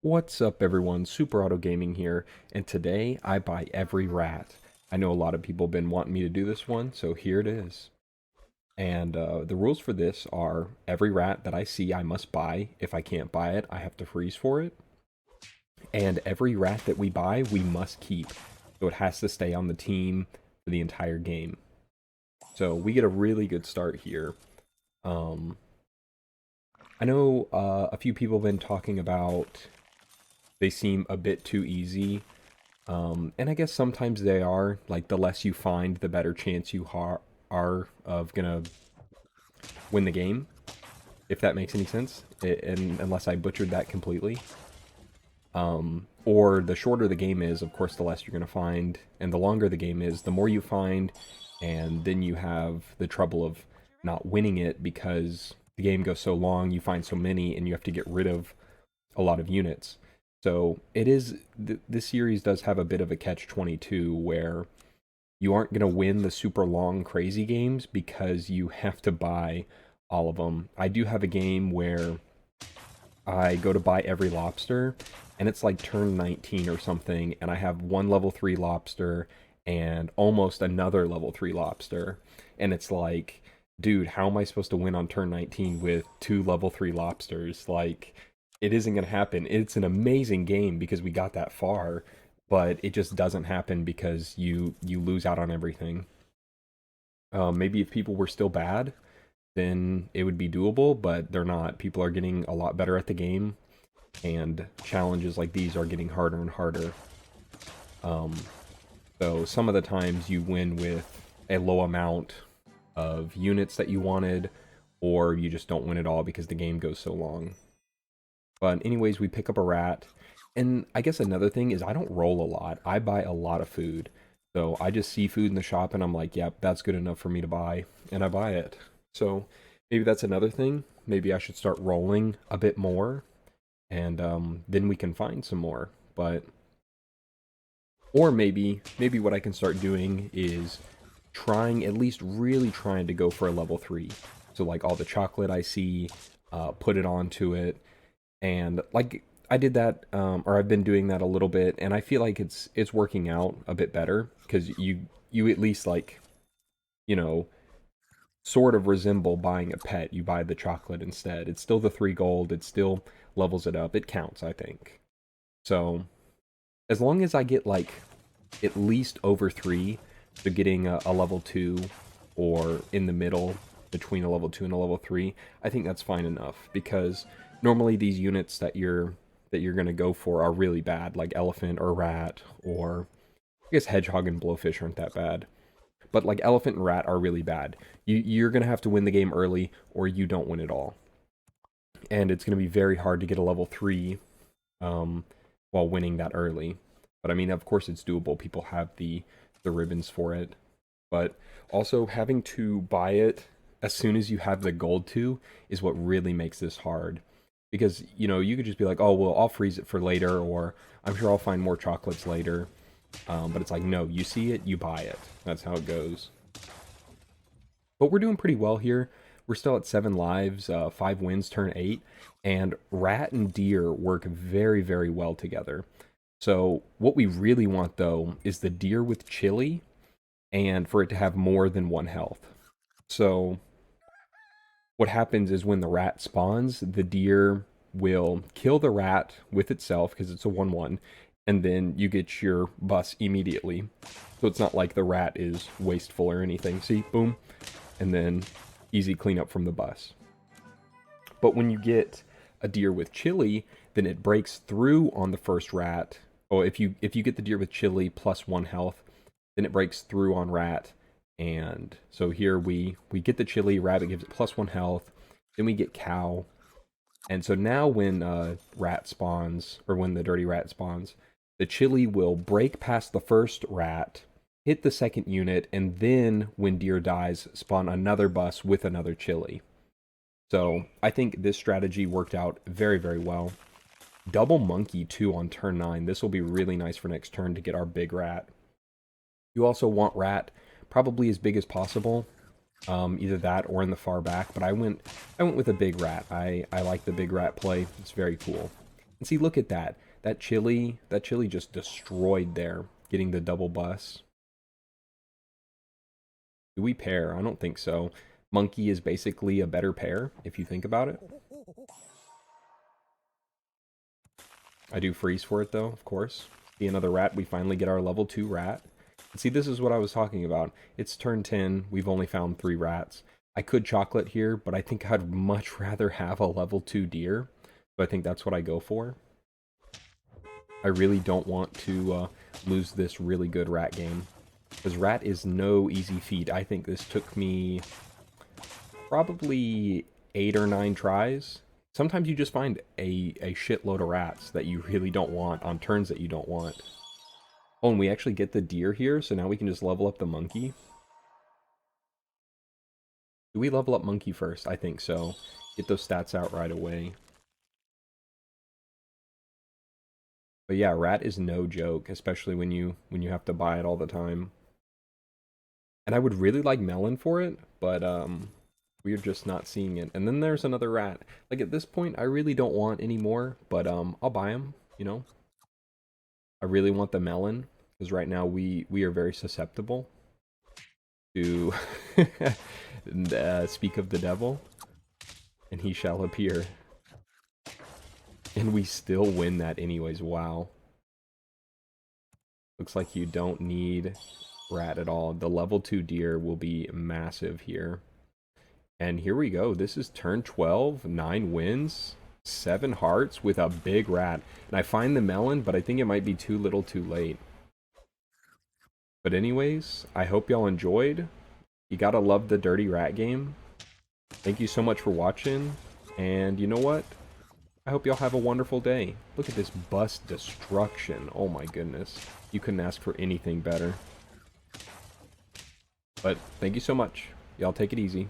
What's up, everyone? Super Auto Gaming here, and today I buy every rat. I know a lot of people have been wanting me to do this one, so here it is. And the rules for this are every rat that I see I must buy. If I can't buy it, I have to freeze for it. And every rat that we buy, we must keep. So it has to stay on the team for the entire game. So we get a really good start here. Um, I know a few people have been talking about they seem a bit too easy. And I guess sometimes they are. Like, the less you find, the better chance you are of gonna win the game, if that makes any sense. And unless I butchered that completely. Or the shorter the game is, of course, the less you're gonna find, and the longer the game is, the more you find, and then you have the trouble of not winning it because the game goes so long, you find so many, and you have to get rid of a lot of units. So it is. This series does have a bit of a catch-22 where you aren't going to win the super long, crazy games because you have to buy all of them. I do have a game where I go to buy every lobster, and it's like turn 19 or something, and I have one level 3 lobster and almost another level 3 lobster. And it's like, dude, how am I supposed to win on turn 19 with two level 3 lobsters? Like, it isn't going to happen. It's an amazing game because we got that far, but it just doesn't happen because you lose out on everything. Maybe if people were still bad, then it would be doable, but they're not. People are getting a lot better at the game, and challenges like these are getting harder and harder. Um, so some of the times you win with a low amount of units that you wanted, or you just don't win at all because the game goes so long. But anyways, we pick up a rat. And I guess another thing is I don't roll a lot. I buy a lot of food. So I just see food in the shop and I'm like, yep, that's good enough for me to buy. And I buy it. So maybe that's another thing. Maybe I should start rolling a bit more. And then we can find some more. But, or maybe what I can start doing is trying, at least really trying to go for a level 3. So like all the chocolate I see, put it onto it, and like I did that, or I've been doing that a little bit, and I feel like it's working out a bit better because you at least, like, you know sort of resemble buying a pet. You buy the chocolate instead. It's still the 3 gold. It still levels it up. It counts, I think. So as long as I get like at least over 3, so getting a level 2 or in the middle between a level 2 and a level 3, I think that's fine enough because normally these units that you're going to go for are really bad, like elephant or rat, or I guess hedgehog and blowfish aren't that bad. But like elephant and rat are really bad. You're going to have to win the game early or you don't win at all. And it's going to be very hard to get a level 3 um, while winning that early. But I mean, of course, it's doable. People have the ribbons for it. But also having to buy it as soon as you have the gold to is what really makes this hard. Because, you could just be like, oh, well, I'll freeze it for later, or I'm sure I'll find more chocolates later. But it's like, no, you see it, you buy it. That's how it goes. But we're doing pretty well here. We're still at 7 lives, 5 wins, turn 8. And rat and deer work very, very well together. So what we really want, though, is the deer with chili and for it to have more than 1 health. So what happens is when the rat spawns, the deer will kill the rat with itself because it's a 1-1, and then you get your bus immediately. So it's not like the rat is wasteful or anything. See, boom, and then easy cleanup from the bus. But when you get a deer with chili, then it breaks through on the first rat. Oh, if you get the deer with chili plus 1 health, then it breaks through on rat. And so here we get the chili, rabbit gives it plus 1 health, then we get cow. And so now when rat spawns, or when the dirty rat spawns, the chili will break past the first rat, hit the second unit, and then when deer dies, spawn another bus with another chili. So I think this strategy worked out very, very well. Double monkey too on turn 9. This will be really nice for next turn to get our big rat. You also want rat probably as big as possible, either that or in the far back. But I went with a big rat. I like the big rat play. It's very cool. And see, look at that. That chili just destroyed there, getting the double bus. Do we pair? I don't think so. Monkey is basically a better pair, if you think about it. I do freeze for it, though, of course. See another rat. We finally get our level 2 rat. And see, this is what I was talking about. It's turn 10. We've only found 3 rats. I could chocolate here, but I think I'd much rather have a level 2 deer. So I think that's what I go for. I really don't want to lose this really good rat game. Because rat is no easy feat. I think this took me probably 8 or 9 tries. Sometimes you just find a shitload of rats that you really don't want on turns that you don't want. Oh, and we actually get the deer here, so now we can just level up the monkey. Do we level up monkey first? I think so. Get those stats out right away. But yeah, rat is no joke, especially when you have to buy it all the time. And I would really like melon for it, but we're just not seeing it. And then there's another rat. Like at this point, I really don't want any more, but I'll buy them, you know. I really want the melon because right now we are very susceptible to speak of the devil, and he shall appear. And we still win that anyways. Wow. Looks like you don't need rat at all. The level 2 deer will be massive here. And here we go. This is turn 12. 9 wins. 7 hearts with a big rat. And I find the melon, but I think it might be too little too late. But anyways, I hope y'all enjoyed. You gotta love the dirty rat game. Thank you so much for watching. And you know what? I hope y'all have a wonderful day. Look at this bus destruction. Oh my goodness. You couldn't ask for anything better. But thank you so much. Y'all take it easy.